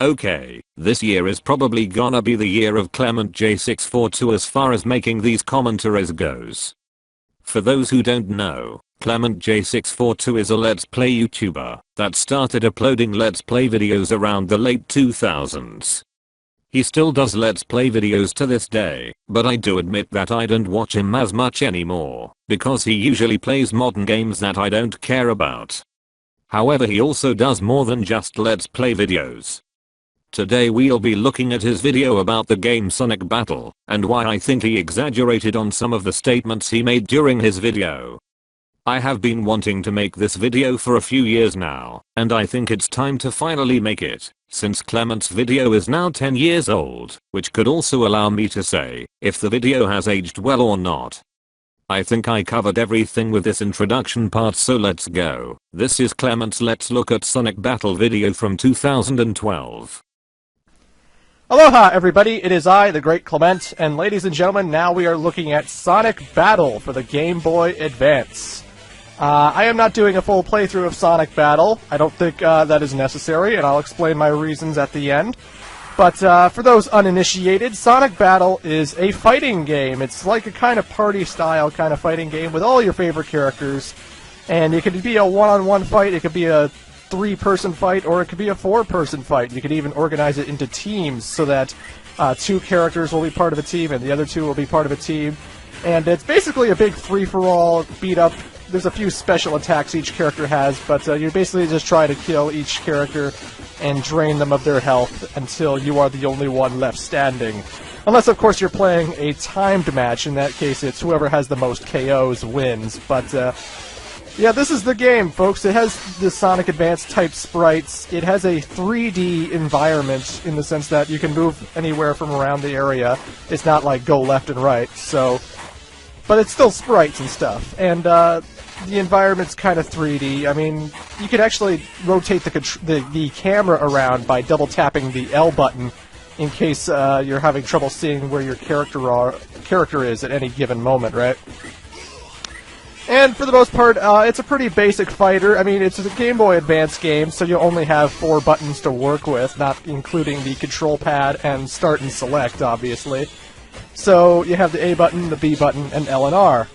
Okay, this year is probably gonna be the year of ClementJ642 as far as making these commentaries goes. For those who don't know, ClementJ642 is a Let's Play YouTuber that started uploading Let's Play videos around the late 2000s. He still does Let's Play videos to this day, but I do admit that I don't watch him as much anymore, because he usually plays modern games that I don't care about. However, he also does more than just Let's Play videos. Today we'll be looking at his video about the game Sonic Battle, and why I think he exaggerated on some of the statements he made during his video. I have been wanting to make this video for a few years now, and I think it's time to finally make it, since Clement's video is now 10 years old, which could also allow me to say if the video has aged well or not. I think I covered everything with this introduction part, so let's go. This is Clement's Let's Look at Sonic Battle video from 2012. Aloha everybody, it is I, the Great Clement, and ladies and gentlemen, now we are looking at Sonic Battle for the Game Boy Advance. I am not doing a full playthrough of Sonic Battle. I don't think that is necessary, and I'll explain my reasons at the end. But for those uninitiated, Sonic Battle is a fighting game. It's like a kind of party-style kind of fighting game with all your favorite characters. And it could be a one-on-one fight, it could be a three-person fight, or it could be a four-person fight. You could even organize it into teams so that two characters will be part of a team and the other two will be part of a team. And it's basically a big free-for-all, beat-up. There's a few special attacks each character has, but you basically just try to kill each character and drain them of their health until you are the only one left standing. Unless, of course, you're playing a timed match. In that case, it's whoever has the most KOs wins. But yeah, this is the game, folks. It has the Sonic Advance type sprites. It has a 3D environment in the sense that you can move anywhere from around the area. It's not like go left and right, so... But it's still sprites and stuff. And the environment's kind of 3D. I mean, you can actually rotate the camera around by double tapping the L button in case you're having trouble seeing where your character is at any given moment, right? And for the most part, it's a pretty basic fighter. I mean, it's a Game Boy Advance game, so you only have 4 buttons to work with, not including the control pad and start and select, obviously. So you have the A button, the B button, and L and R.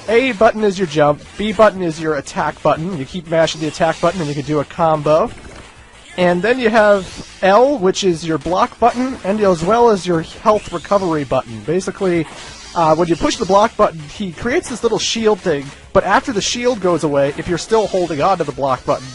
A button is your jump, B button is your attack button. You keep mashing the attack button and you can do a combo. And then you have L, which is your block button, and as well as your health recovery button. Basically, when you push the block button, he creates this little shield thing, but after the shield goes away, if you're still holding on to the block button,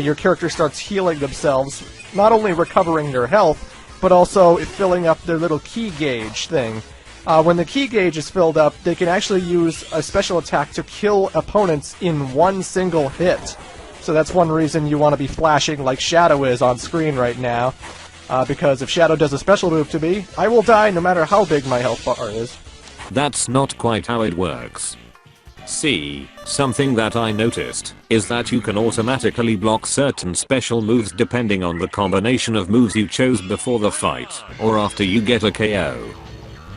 your character starts healing themselves, not only recovering their health, but also filling up their little key gauge thing. When the key gauge is filled up, they can actually use a special attack to kill opponents in one single hit. So that's one reason you want to be flashing like Shadow is on screen right now, because if Shadow does a special move to me, I will die no matter how big my health bar is. That's not quite how it works. See, something that I noticed is that you can automatically block certain special moves depending on the combination of moves you chose before the fight, or after you get a KO.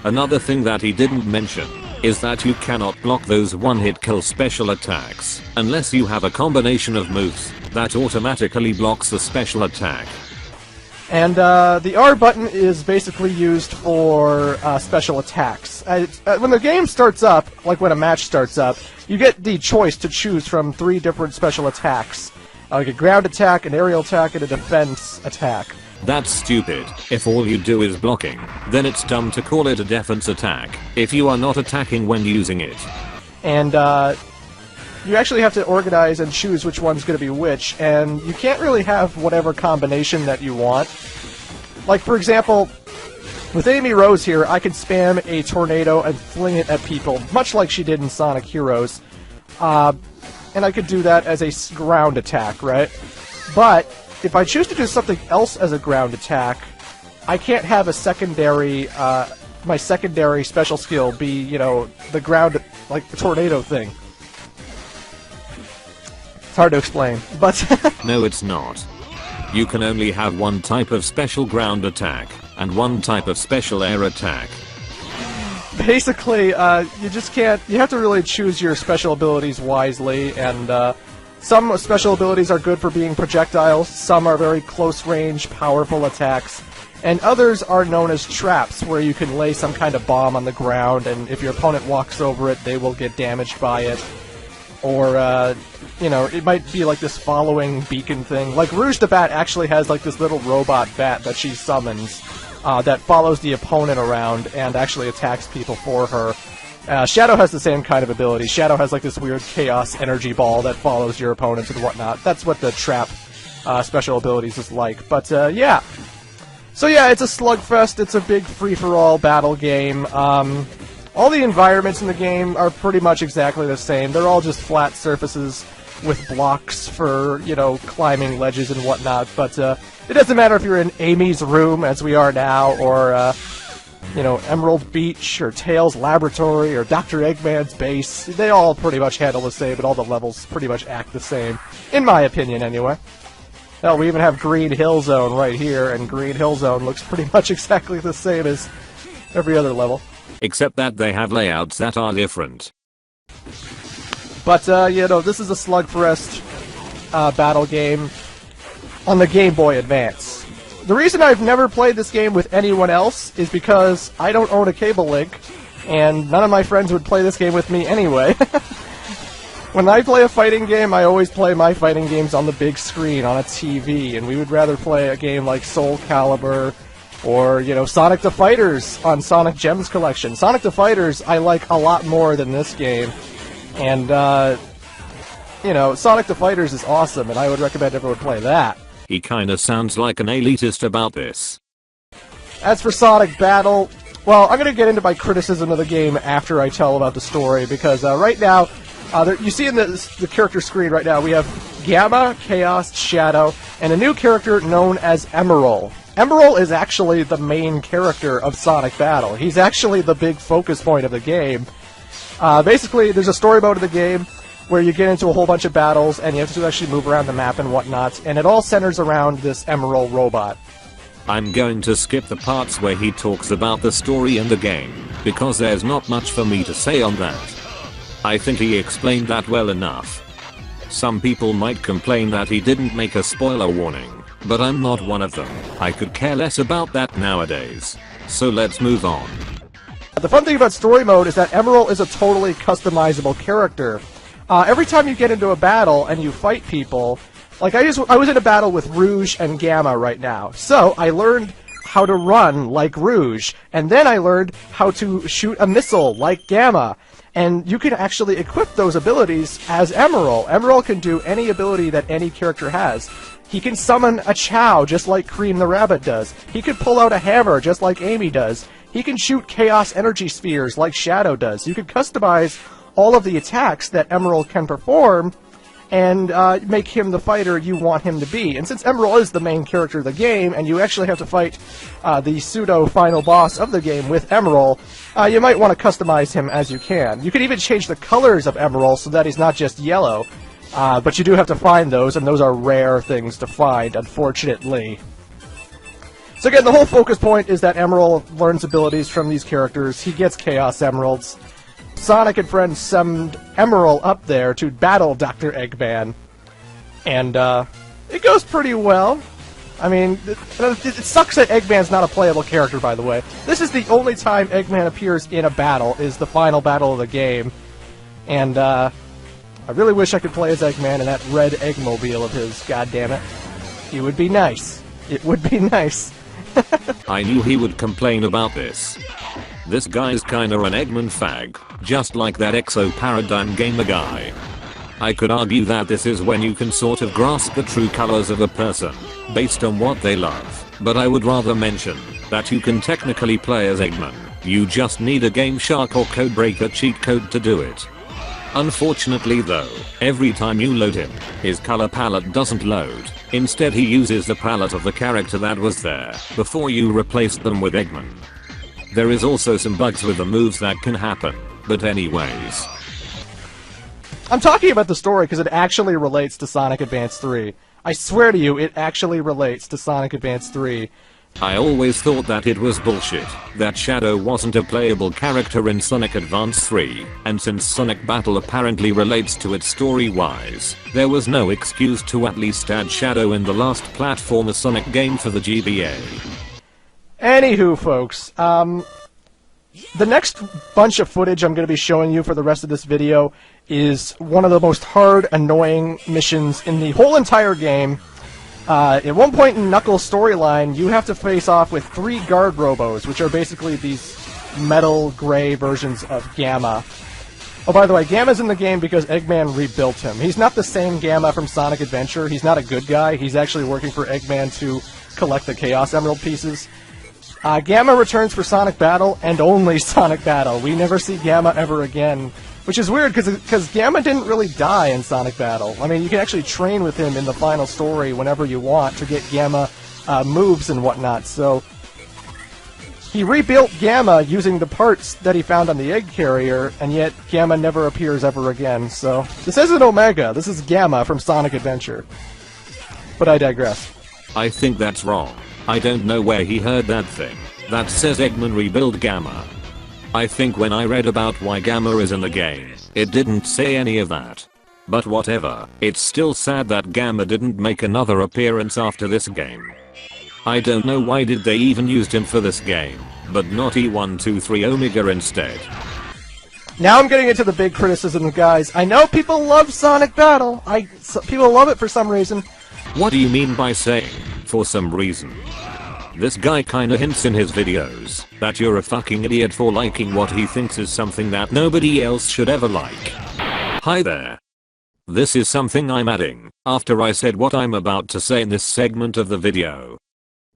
Another thing that he didn't mention is that you cannot block those one-hit kill special attacks unless you have a combination of moves that automatically blocks the special attack. And the R button is basically used for special attacks. When the game starts up, like when a match starts up, you get the choice to choose from 3 different special attacks. Like a ground attack, an aerial attack, and a defense attack. That's stupid. If all you do is blocking, then it's dumb to call it a defense attack if you are not attacking when using it. And you actually have to organize and choose which one's going to be which, and you can't really have whatever combination that you want. Like, for example, with Amy Rose here, I could spam a tornado and fling it at people, much like she did in Sonic Heroes. And I could do that as a ground attack, right? But if I choose to do something else as a ground attack, I can't have a secondary, my secondary special skill be, you know, the ground, like the tornado thing. It's hard to explain, but... No, it's not. You can only have one type of special ground attack, and one type of special air attack. Basically, you just can't... You have to really choose your special abilities wisely, and Some special abilities are good for being projectiles, some are very close-range, powerful attacks, and others are known as traps, where you can lay some kind of bomb on the ground, and if your opponent walks over it, they will get damaged by it. Or, you know, it might be like this following beacon thing. Like, Rouge the Bat actually has like this little robot bat that she summons that follows the opponent around and actually attacks people for her. Shadow has the same kind of ability. Shadow has like this weird chaos energy ball that follows your opponents and whatnot. That's what the trap special abilities is like. But yeah. So yeah, it's a slugfest. It's a big free-for-all battle game. All the environments in the game are pretty much exactly the same. They're all just flat surfaces with blocks for, you know, climbing ledges and whatnot. But it doesn't matter if you're in Amy's room, as we are now, or you know, Emerald Beach, or Tails' laboratory, or Dr. Eggman's base. They all pretty much handle the same, but all the levels pretty much act the same. In my opinion, anyway. Hell, we even have Green Hill Zone right here, and Green Hill Zone looks pretty much exactly the same as every other level. Except that they have layouts that are different. But, you know, this is a slugfest battle game on the Game Boy Advance. The reason I've never played this game with anyone else is because I don't own a cable link, and none of my friends would play this game with me anyway. When I play a fighting game, I always play my fighting games on the big screen, on a TV, and we would rather play a game like Soul Calibur, or, you know, Sonic the Fighters on Sonic Gems Collection. Sonic the Fighters I like a lot more than this game, and, you know, Sonic the Fighters is awesome, and I would recommend everyone play that. He kinda sounds like an elitist about this. As for Sonic Battle, well, I'm going to get into my criticism of the game after I tell about the story, because right now, you see in the character screen right now, we have Gamma, Chaos, Shadow, and a new character known as Emerald. Emerald is actually the main character of Sonic Battle. He's actually the big focus point of the game. Basically, there's a story mode of the game where you get into a whole bunch of battles, and you have to actually move around the map and whatnot, and it all centers around this Emerald robot. I'm going to skip the parts where he talks about the story in the game, because there's not much for me to say on that. I think he explained that well enough. Some people might complain that he didn't make a spoiler warning, but I'm not one of them. I could care less about that nowadays. So let's move on. The fun thing about story mode is that Emerald is a totally customizable character. Every time you get into a battle and you fight people, like I was in a battle with Rouge and Gamma right now, so I learned how to run like Rouge, and then I learned how to shoot a missile like Gamma, and you can actually equip those abilities as Emerald. Emerald can do any ability that any character has. He can summon a Chow just like Cream the Rabbit does. He can pull out a hammer just like Amy does. He can shoot Chaos Energy Spheres like Shadow does. You can customize all of the attacks that Emerald can perform and make him the fighter you want him to be. And since Emerald is the main character of the game, and you actually have to fight the pseudo-final boss of the game with Emerald, you might want to customize him as you can. You can even change the colors of Emerald so that he's not just yellow, but you do have to find those, and those are rare things to find, unfortunately. So again, the whole focus point is that Emerald learns abilities from these characters. He gets Chaos Emeralds. Sonic and friends summoned Emerald up there to battle Dr. Eggman. And, it goes pretty well. I mean, it sucks that Eggman's not a playable character, by the way. This is the only time Eggman appears in a battle, is the final battle of the game. And, I really wish I could play as Eggman in that red Eggmobile of his, goddammit. He would be nice. It would be nice. I knew he would complain about this. This guy's kinda an Eggman fag, just like that Exo Paradigm Gamer guy. I could argue that this is when you can sort of grasp the true colors of a person, based on what they love, but I would rather mention that you can technically play as Eggman. You just need a Game Shark or Codebreaker cheat code to do it. Unfortunately though, every time you load him, his color palette doesn't load. Instead he uses the palette of the character that was there before you replaced them with Eggman. There is also some bugs with the moves that can happen, but anyways. I'm talking about the story because it actually relates to Sonic Advance 3. I swear to you, it actually relates to Sonic Advance 3. I always thought that it was bullshit, that Shadow wasn't a playable character in Sonic Advance 3, and since Sonic Battle apparently relates to it story-wise, there was no excuse to at least add Shadow in the last platformer Sonic game for the GBA. Anywho, folks, the next bunch of footage I'm going to be showing you for the rest of this video is one of the most hard, annoying missions in the whole entire game. At one point in Knuckles' storyline, you have to face off with 3 guard robos, which are basically these metal gray versions of Gamma. Oh, by the way, Gamma's in the game because Eggman rebuilt him. He's not the same Gamma from Sonic Adventure. He's not a good guy. He's actually working for Eggman to collect the Chaos Emerald pieces. Gamma returns for Sonic Battle, and only Sonic Battle. We never see Gamma ever again, which is weird, because Gamma didn't really die in Sonic Battle. I mean, you can actually train with him in the final story whenever you want to get Gamma moves and whatnot, so he rebuilt Gamma using the parts that he found on the egg carrier, and yet Gamma never appears ever again, so this isn't Omega, this is Gamma from Sonic Adventure. But I digress. I think that's wrong. I don't know where he heard that thing that says Eggman rebuild Gamma. I think when I read about why Gamma is in the game, it didn't say any of that. But whatever, it's still sad that Gamma didn't make another appearance after this game. I don't know why did they even used him for this game, but not E123 Omega instead. Now I'm getting into the big criticism, guys. I know people love Sonic Battle. People love it for some reason. What do you mean by saying, for some reason? This guy kinda hints in his videos that you're a fucking idiot for liking what he thinks is something that nobody else should ever like. Hi there. This is something I'm adding after I said what I'm about to say in this segment of the video.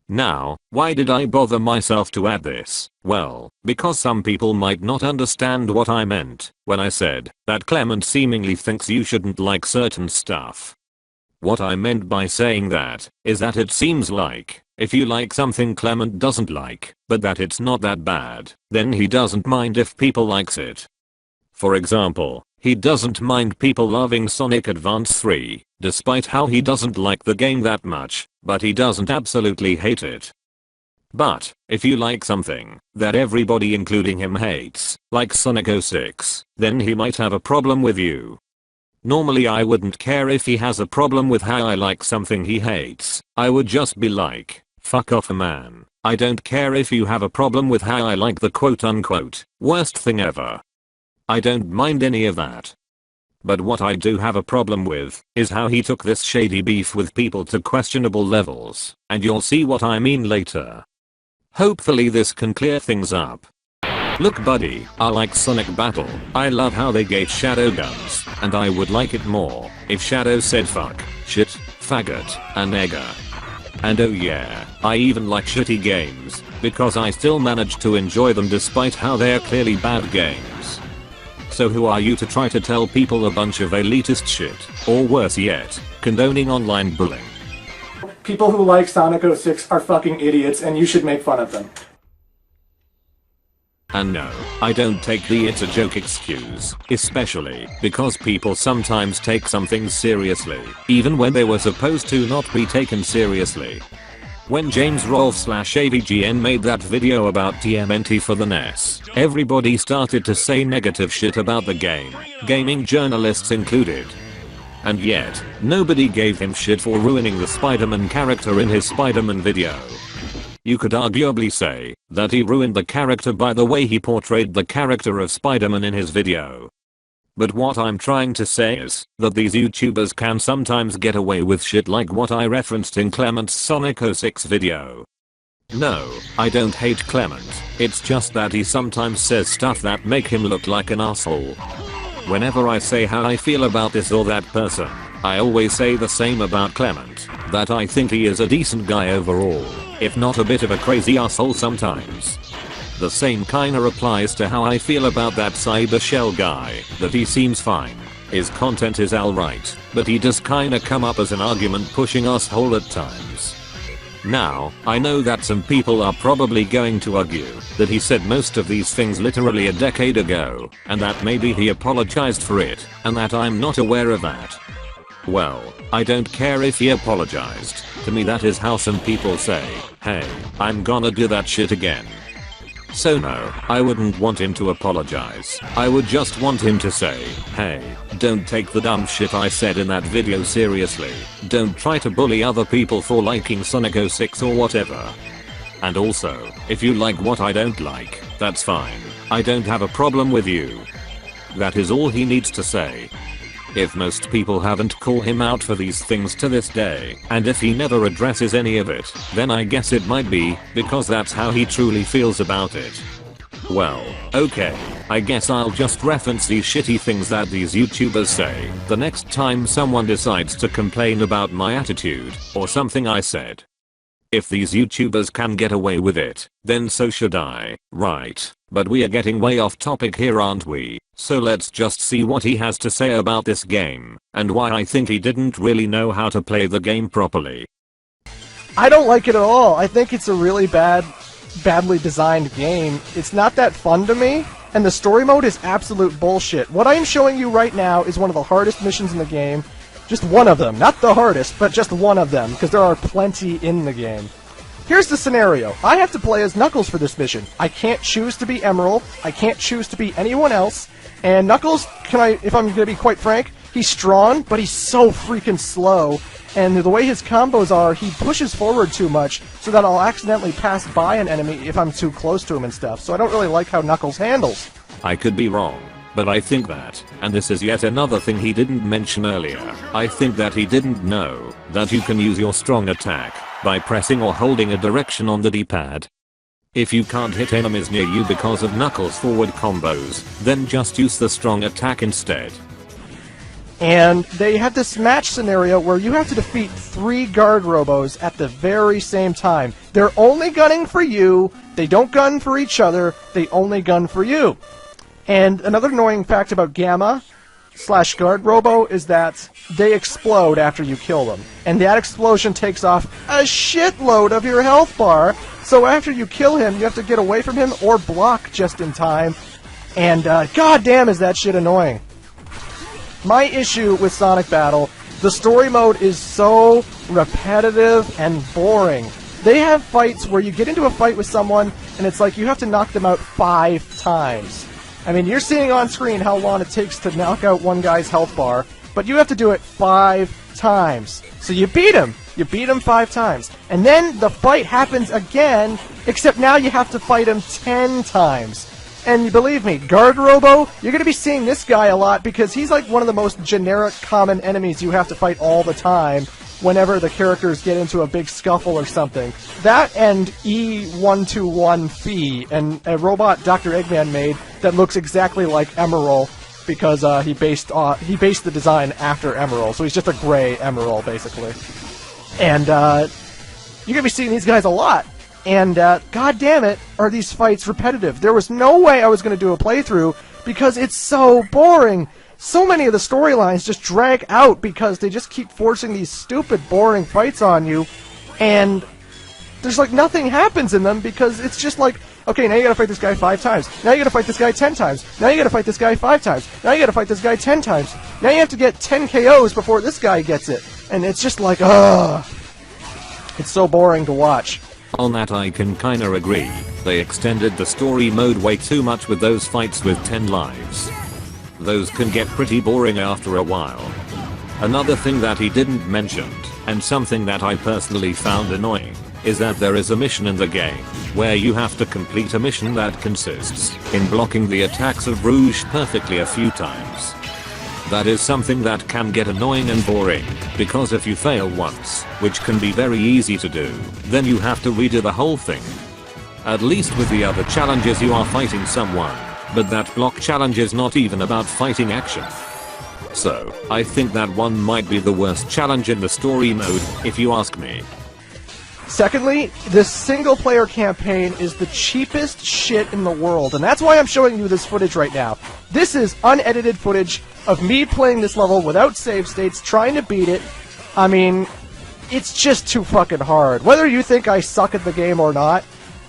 Now, why did I bother myself to add this? Well, because some people might not understand what I meant when I said that Clement seemingly thinks you shouldn't like certain stuff. What I meant by saying that is that it seems like if you like something Clement doesn't like, but that it's not that bad, then he doesn't mind if people likes it. For example, he doesn't mind people loving Sonic Advance 3, despite how he doesn't like the game that much, but he doesn't absolutely hate it. But, if you like something that everybody including him hates, like Sonic 06, then he might have a problem with you. Normally I wouldn't care if he has a problem with how I like something he hates. I would just be like, fuck off, man. I don't care if you have a problem with how I like the quote unquote worst thing ever. I don't mind any of that. But what I do have a problem with is how he took this shady beef with people to questionable levels, and you'll see what I mean later. Hopefully this can clear things up. Look buddy, I like Sonic Battle. I love how they gave Shadow guns, and I would like it more if Shadow said fuck, shit, faggot, and nigger. And oh yeah, I even like shitty games, because I still manage to enjoy them despite how they are clearly bad games. So who are you to try to tell people a bunch of elitist shit, or worse yet, condoning online bullying? People who like Sonic 06 are fucking idiots, and you should make fun of them. And no, I don't take the it's a joke excuse, especially because people sometimes take something seriously, even when they were supposed to not be taken seriously. When James Rolfe/AVGN made that video about TMNT for the NES, everybody started to say negative shit about the game, gaming journalists included. And yet, nobody gave him shit for ruining the Spider-Man character in his Spider-Man video. You could arguably say that he ruined the character by the way he portrayed the character of Spider-Man in his video. But what I'm trying to say is that these YouTubers can sometimes get away with shit like what I referenced in Clement's Sonic 06 video. No, I don't hate Clement, it's just that he sometimes says stuff that make him look like an asshole. Whenever I say how I feel about this or that person, I always say the same about Clement, that I think he is a decent guy overall, if not a bit of a crazy asshole sometimes. The same kinda applies to how I feel about that Cyber Shell guy, that he seems fine. His content is alright, but he does kinda come up as an argument pushing asshole at times. Now, I know that some people are probably going to argue that he said most of these things literally a decade ago, and that maybe he apologized for it, and that I'm not aware of that. Well, I don't care if he apologized. To me that is how some people say, hey, I'm gonna do that shit again. So no, I wouldn't want him to apologize. I would just want him to say, hey, don't take the dumb shit I said in that video seriously. Don't try to bully other people for liking Sonic 06 or whatever. And also, if you like what I don't like, that's fine. I don't have a problem with you. That is all he needs to say. If most people haven't called him out for these things to this day, and if he never addresses any of it, then I guess it might be because that's how he truly feels about it. Well, okay, I guess I'll just reference these shitty things that these YouTubers say the next time someone decides to complain about my attitude or something I said. If these YouTubers can get away with it, then so should I, right? But we are getting way off topic here, aren't we? So let's just see what he has to say about this game, and why I think he didn't really know how to play the game properly. I don't like it at all. I think it's a really badly designed game. It's not that fun to me, and the story mode is absolute bullshit. What I am showing you right now is one of the hardest missions in the game. Just one of them. Not the hardest, but just one of them, because there are plenty in the game. Here's the scenario. I have to play as Knuckles for this mission. I can't choose to be Emerald. I can't choose to be anyone else. And Knuckles, if I'm going to be quite frank, he's strong, but he's so freaking slow. And the way his combos are, he pushes forward too much, so that I'll accidentally pass by an enemy if I'm too close to him and stuff. So I don't really like how Knuckles handles. I could be wrong, but I think that, and this is yet another thing he didn't mention earlier, I think that he didn't know that you can use your strong attack by pressing or holding a direction on the D-pad. If you can't hit enemies near you because of Knuckles' forward combos, then just use the strong attack instead. And they have this match scenario where you have to defeat 3 guard robos at the very same time. They're only gunning for you, they don't gun for each other, they only gun for you. And another annoying fact about Gamma/Guard Robo is that they explode after you kill them. And that explosion takes off a shitload of your health bar, so after you kill him, you have to get away from him or block just in time. And goddamn is that shit annoying. My issue with Sonic Battle, the story mode is so repetitive and boring. They have fights where you get into a fight with someone, and it's like you have to knock them out 5 times. I mean, you're seeing on screen how long it takes to knock out one guy's health bar, but you have to do it 5 times. So you beat him. You beat him 5 times. And then the fight happens again, except now you have to fight him 10 times. And believe me, Guard Robo, you're going to be seeing this guy a lot because he's like one of the most generic common enemies you have to fight all the time whenever the characters get into a big scuffle or something. That and E121 Fee, and a robot Dr. Eggman made that looks exactly like Emerald because he based the design after Emerald, so he's just a gray Emerald basically. And you're going to be seeing these guys a lot. And god damn it, are these fights repetitive. There was no way I was going to do a playthrough because it's so boring. So many of the storylines just drag out because they just keep forcing these stupid, boring fights on you, and there's like nothing happens in them because it's just like, okay, now you gotta fight this guy 5 times. Now you gotta fight this guy 10 times. Now you gotta fight this guy 5 times. Now you gotta fight this guy 10 times. Now you have to get 10 KOs before this guy gets it. And it's just like, ugh. It's so boring to watch. On that I can kinda agree. They extended the story mode way too much with those fights with 10 lives. Those can get pretty boring after a while. Another thing that he didn't mention, and something that I personally found annoying, is that there is a mission in the game where you have to complete a mission that consists in blocking the attacks of Rouge perfectly a few times. That is something that can get annoying and boring, because if you fail once, which can be very easy to do, then you have to redo the whole thing. At least with the other challenges you are fighting someone, but that block challenge is not even about fighting action. So, I think that one might be the worst challenge in the story mode, if you ask me. Secondly, this single-player campaign is the cheapest shit in the world, and that's why I'm showing you this footage right now. This is unedited footage of me playing this level without save states, trying to beat it. I mean, it's just too fucking hard. Whether you think I suck at the game or not,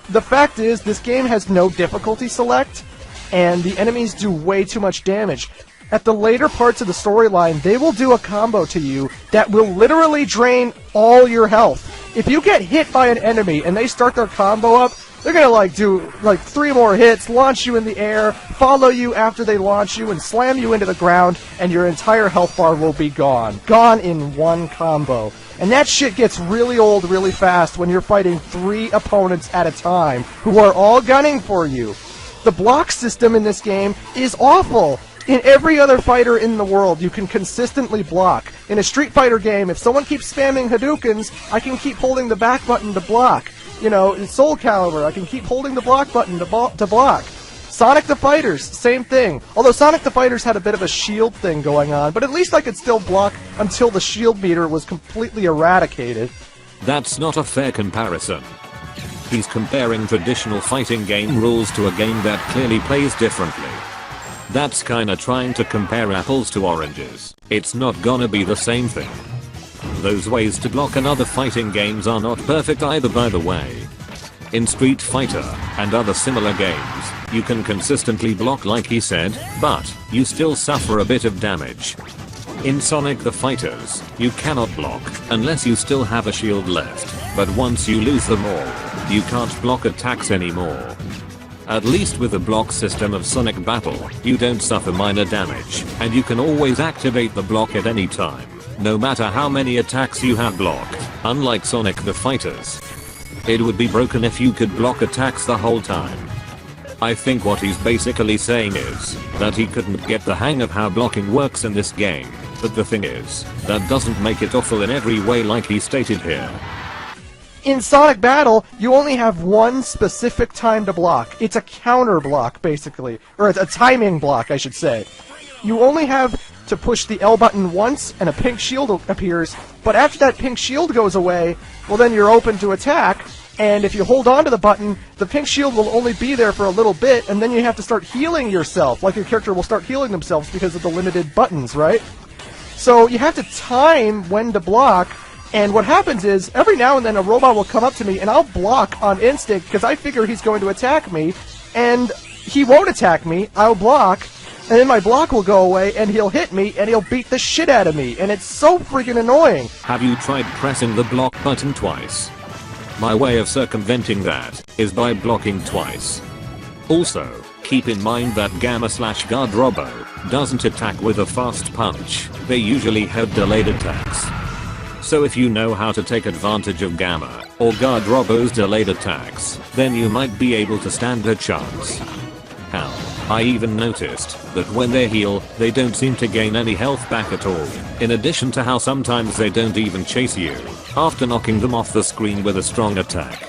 the fact is, this game has no difficulty select, and the enemies do way too much damage. at the later parts of the storyline, they will do a combo to you that will literally drain all your health. If you get hit by an enemy and they start their combo up, they're gonna do 3 more hits, launch you in the air, follow you after they launch you, and slam you into the ground, and your entire health bar will be gone. Gone in one combo. And that shit gets really old really fast when you're fighting 3 opponents at a time who are all gunning for you. The block system in this game is awful. In every other fighter in the world, you can consistently block. In a Street Fighter game, if someone keeps spamming Hadoukens, I can keep holding the back button to block. You know, in Soul Calibur, I can keep holding the block button to block. Sonic the Fighters, same thing. Although Sonic the Fighters had a bit of a shield thing going on, but at least I could still block until the shield meter was completely eradicated. That's not a fair comparison. He's comparing traditional fighting game rules to a game that clearly plays differently. That's kinda trying to compare apples to oranges. It's not gonna be the same thing. Those ways to block in other fighting games are not perfect either, by the way. In Street Fighter and other similar games, you can consistently block like he said, but you still suffer a bit of damage. In Sonic the Fighters, you cannot block unless you still have a shield left, but once you lose them all, you can't block attacks anymore. At least with the block system of Sonic Battle, you don't suffer minor damage, and you can always activate the block at any time, no matter how many attacks you have blocked, unlike Sonic the Fighters. It would be broken if you could block attacks the whole time. I think what he's basically saying is that he couldn't get the hang of how blocking works in this game, but the thing is, that doesn't make it awful in every way like he stated here. In Sonic Battle, you only have one specific time to block. It's a counter block, basically. Or a timing block, I should say. You only have to push the L button once, and a pink shield appears, but after that pink shield goes away, well then you're open to attack, and if you hold on to the button, the pink shield will only be there for a little bit, and then you have to start healing yourself, like your character will start healing themselves because of the limited buttons, right? So you have to time when to block, and what happens is, every now and then a robot will come up to me, and I'll block on instinct, because I figure he's going to attack me, and he won't attack me, I'll block, and then my block will go away, and he'll hit me, and he'll beat the shit out of me, and it's so freaking annoying. Have you tried pressing the block button twice? My way of circumventing that is by blocking twice. Also, keep in mind that Gamma/Guard Robo doesn't attack with a fast punch, they usually have delayed attacks. So if you know how to take advantage of Gamma or Guard Robo's delayed attacks, then you might be able to stand a chance. Hell, I even noticed that when they heal, they don't seem to gain any health back at all, in addition to how sometimes they don't even chase you, after knocking them off the screen with a strong attack.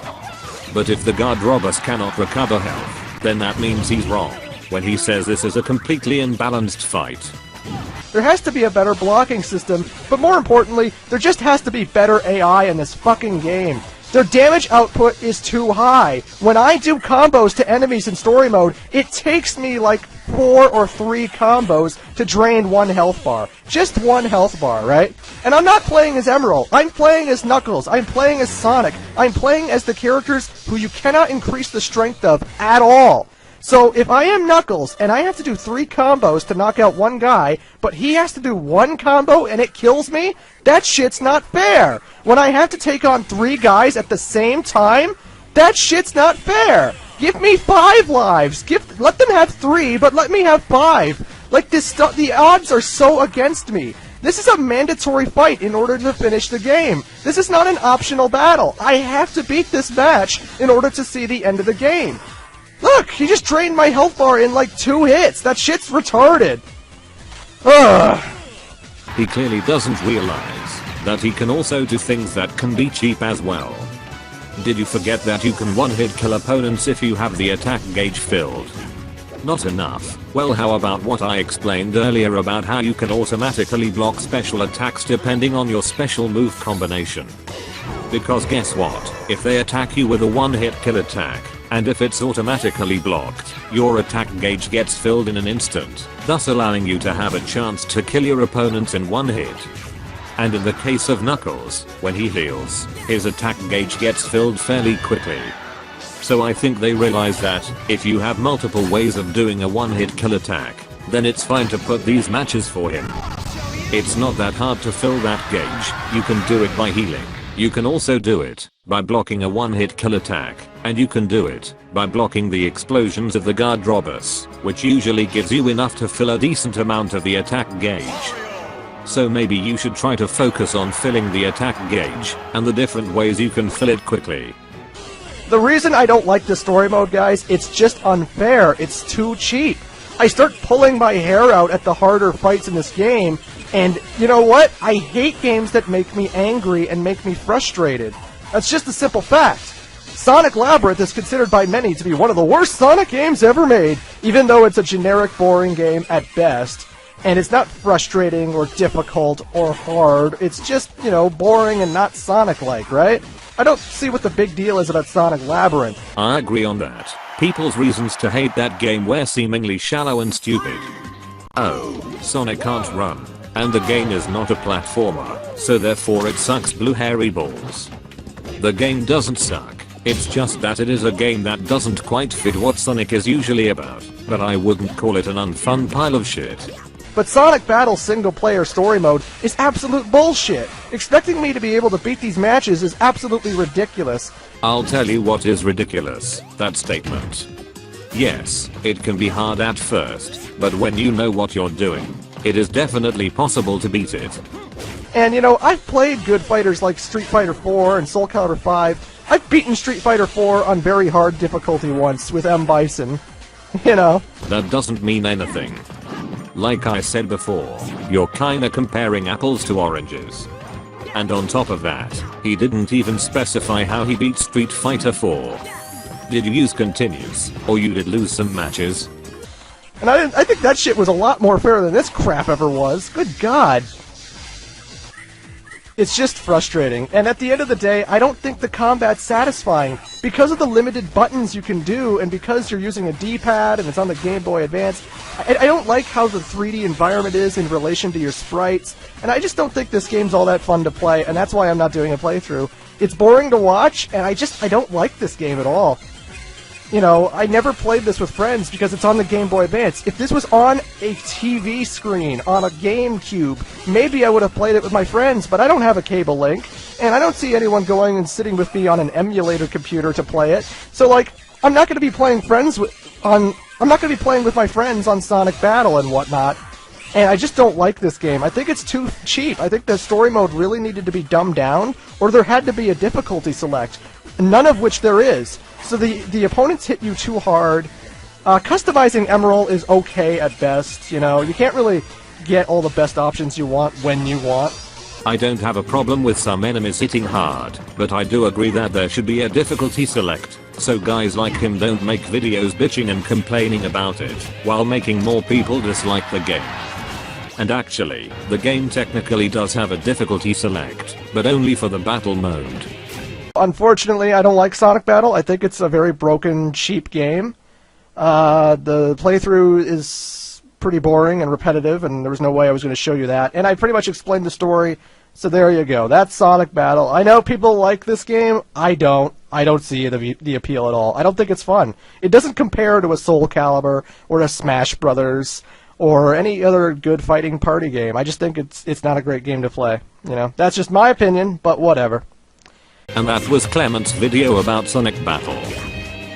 But if the Guard Robus cannot recover health, then that means he's wrong when he says this is a completely imbalanced fight. There has to be a better blocking system, but more importantly, there just has to be better AI in this fucking game. Their damage output is too high. When I do combos to enemies in story mode, it takes me like 4 or 3 combos to drain 1 health bar. Just 1 health bar, right? And I'm not playing as Emerald. I'm playing as Knuckles. I'm playing as Sonic. I'm playing as the characters who you cannot increase the strength of at all. So if I am Knuckles and I have to do 3 combos to knock out 1 guy, but he has to do 1 combo and it kills me, that shit's not fair. When I have to take on 3 guys at the same time, that shit's not fair. Give me 5 lives. Let them have 3, but let me have 5. Like this stuff, the odds are so against me. This is a mandatory fight in order to finish the game. This is not an optional battle. I have to beat this match in order to see the end of the game. Look, he just drained my health bar in like 2 hits. That shit's retarded. Ugh. He clearly doesn't realize that he can also do things that can be cheap as well. Did you forget that you can one-hit kill opponents if you have the attack gauge filled? Not enough? Well, how about what I explained earlier about how you can automatically block special attacks depending on your special move combination? Because guess what? If they attack you with a one-hit kill attack, and if it's automatically blocked, your attack gauge gets filled in an instant, thus allowing you to have a chance to kill your opponents in 1 hit. And in the case of Knuckles, when he heals, his attack gauge gets filled fairly quickly. So I think they realize that, if you have multiple ways of doing a one-hit kill attack, then it's fine to put these matches for him. It's not that hard to fill that gauge. You can do it by healing. You can also do it by blocking a one-hit kill attack, and you can do it by blocking the explosions of the guard robbers, which usually gives you enough to fill a decent amount of the attack gauge. So maybe you should try to focus on filling the attack gauge and the different ways you can fill it quickly. The reason I don't like the story mode, guys, it's just unfair. It's too cheap. I start pulling my hair out at the harder fights in this game, and you know what? I hate games that make me angry and make me frustrated. That's just a simple fact. Sonic Labyrinth is considered by many to be one of the worst Sonic games ever made, even though it's a generic, boring game at best. And it's not frustrating or difficult or hard. It's just, you know, boring and not Sonic-like, right? I don't see what the big deal is about Sonic Labyrinth. I agree on that. People's reasons to hate that game were seemingly shallow and stupid. Oh, Sonic can't run. And the game is not a platformer, so therefore it sucks blue hairy balls. The game doesn't suck. It's just that it is a game that doesn't quite fit what Sonic is usually about, but I wouldn't call it an unfun pile of shit. But Sonic Battle single-player story mode is absolute bullshit. Expecting me to be able to beat these matches is absolutely ridiculous. I'll tell you what is ridiculous, that statement. Yes, it can be hard at first, but when you know what you're doing, it is definitely possible to beat it. And you know, I've played good fighters like Street Fighter 4 and Soul Calibur 5. I've beaten Street Fighter 4 on very hard difficulty once with M. Bison. You know. That doesn't mean anything. Like I said before, you're kinda comparing apples to oranges. And on top of that, he didn't even specify how he beat Street Fighter 4. Did you use continues, or you did lose some matches? And I think that shit was a lot more fair than this crap ever was. Good God. It's just frustrating, and at the end of the day, I don't think the combat's satisfying. Because of the limited buttons you can do, and because you're using a D-pad and it's on the Game Boy Advance, I don't like how the 3D environment is in relation to your sprites, and I just don't think this game's all that fun to play, and that's why I'm not doing a playthrough. It's boring to watch, and I don't like this game at all. You know, I never played this with friends because it's on the Game Boy Advance. If this was on a TV screen, on a GameCube, maybe I would have played it with my friends, but I don't have a cable link, and I don't see anyone going and sitting with me on an emulator computer to play it. So, like, I'm not going to be playing with my friends on Sonic Battle and whatnot. And I just don't like this game. I think it's too cheap. I think the story mode really needed to be dumbed down, or there had to be a difficulty select, none of which there is. So the opponents hit you too hard. Customizing Emerald is okay at best, you know. You can't really get all the best options you want when you want. I don't have a problem with some enemies hitting hard, but I do agree that there should be a difficulty select, so guys like him don't make videos bitching and complaining about it, while making more people dislike the game. And actually, the game technically does have a difficulty select, but only for the battle mode. Unfortunately, I don't like Sonic Battle. I think it's a very broken, cheap game. The playthrough is pretty boring and repetitive, and there was no way I was going to show you that. And I pretty much explained the story, so there you go. That's Sonic Battle. I know people like this game. I don't. I don't see the appeal at all. I don't think it's fun. It doesn't compare to a Soul Calibur or a Smash Brothers or any other good fighting party game. I just think it's not a great game to play. You know, that's just my opinion, but whatever. And that was Clement's video about Sonic Battle.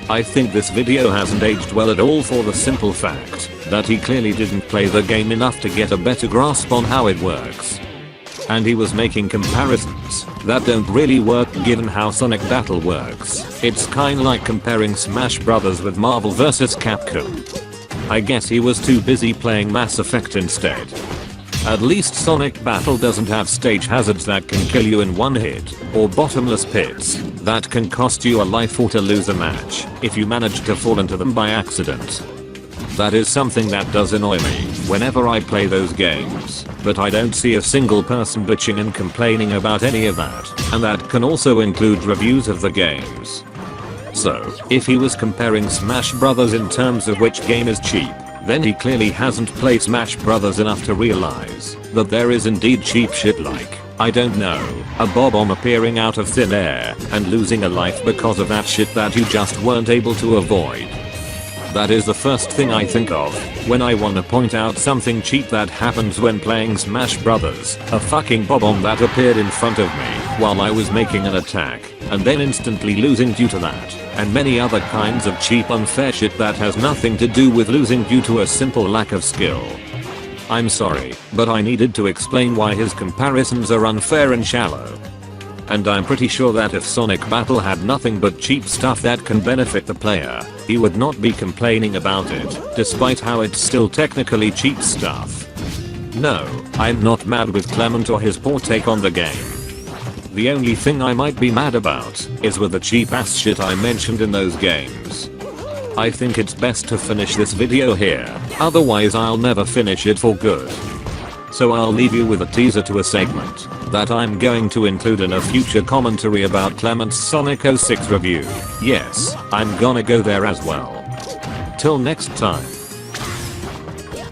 I think this video hasn't aged well at all for the simple fact that he clearly didn't play the game enough to get a better grasp on how it works. And he was making comparisons that don't really work given how Sonic Battle works. It's kinda like comparing Smash Brothers with Marvel vs. Capcom. I guess he was too busy playing Mass Effect instead. At least Sonic Battle doesn't have stage hazards that can kill you in one hit, or bottomless pits that can cost you a life or to lose a match if you manage to fall into them by accident. That is something that does annoy me whenever I play those games, but I don't see a single person bitching and complaining about any of that, and that can also include reviews of the games. So, if he was comparing Smash Brothers in terms of which game is cheap, then he clearly hasn't played Smash Brothers enough to realize that there is indeed cheap shit like, I don't know, a bob-omb appearing out of thin air and losing a life because of that shit that you just weren't able to avoid. That is the first thing I think of when I wanna point out something cheap that happens when playing Smash Brothers. A fucking bob-omb that appeared in front of me while I was making an attack, and then instantly losing due to that, and many other kinds of cheap unfair shit that has nothing to do with losing due to a simple lack of skill. I'm sorry, but I needed to explain why his comparisons are unfair and shallow. And I'm pretty sure that if Sonic Battle had nothing but cheap stuff that can benefit the player, he would not be complaining about it, despite how it's still technically cheap stuff. No, I'm not mad with Clement or his poor take on the game. The only thing I might be mad about is with the cheap ass shit I mentioned in those games. I think it's best to finish this video here, otherwise I'll never finish it for good. So I'll leave you with a teaser to a segment that I'm going to include in a future commentary about Clement's Sonic 06 review. Yes, I'm gonna go there as well. Till next time.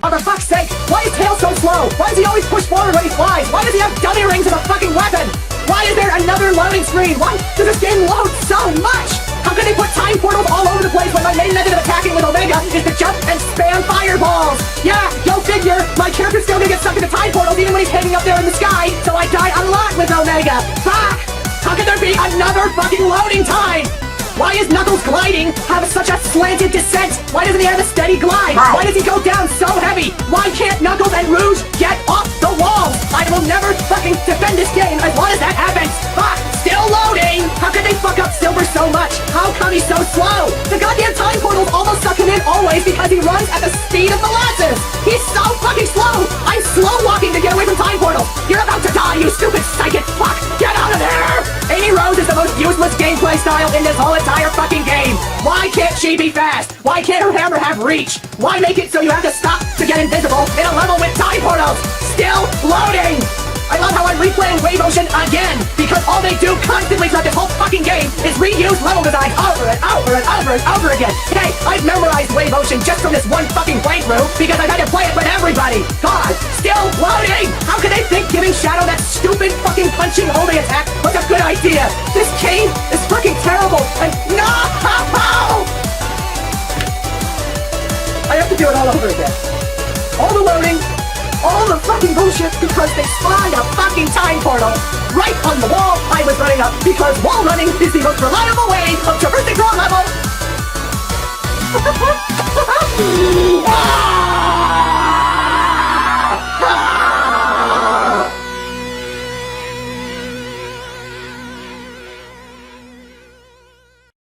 Oh, for fuck's sake, why is Tails so slow? Why does he always push forward when he flies? Why does he have dummy rings as a fucking weapon? Why is there another loading screen? Why does this game load so much? How can they put time portals all over the place when my main method of attacking with Omega is to jump and spam fireballs? Yeah, go figure. My character's still gonna get stuck in the time portals even when he's hanging up there in the sky, so I die a lot with Omega. Fuck! How can there be another fucking loading time? Why is Knuckles gliding have such a slanted descent? Why doesn't he have a steady glide? Why does he go down so heavy? Why can't Knuckles and Rouge get off the walls? I will never fucking defend this game as long as that happens. Fuck! Still loading! How can they fuck up Silver so much? How come he's so slow? The goddamn time portals almost suck him in always because he runs at the speed of molasses! He's so fucking slow! I'm slow walking to get away from time portals! You're about to die, you stupid psychic fuck! Get out of there! Amy Rose is the most useless gameplay style in this whole entire fucking game! Why can't she be fast? Why can't her hammer have reach? Why make it so you have to stop to get invisible in a level with time portals? Still loading! I love how I'm replaying Wave Ocean again, because all they do constantly throughout this whole fucking game is reuse level design over and over and over and over again. Hey, I've memorized Wave Ocean just from this one fucking playthrough because I've had to play it with everybody. God, still loading! How could they think giving Shadow that stupid fucking punching holding attack was a good idea? This game is fucking terrible, and no! I have to do it all over again. All the loading, all the fucking bullshit because they spawned a fucking time portal right on the wall I was running up because wall running is the most reliable way of traversing raw level.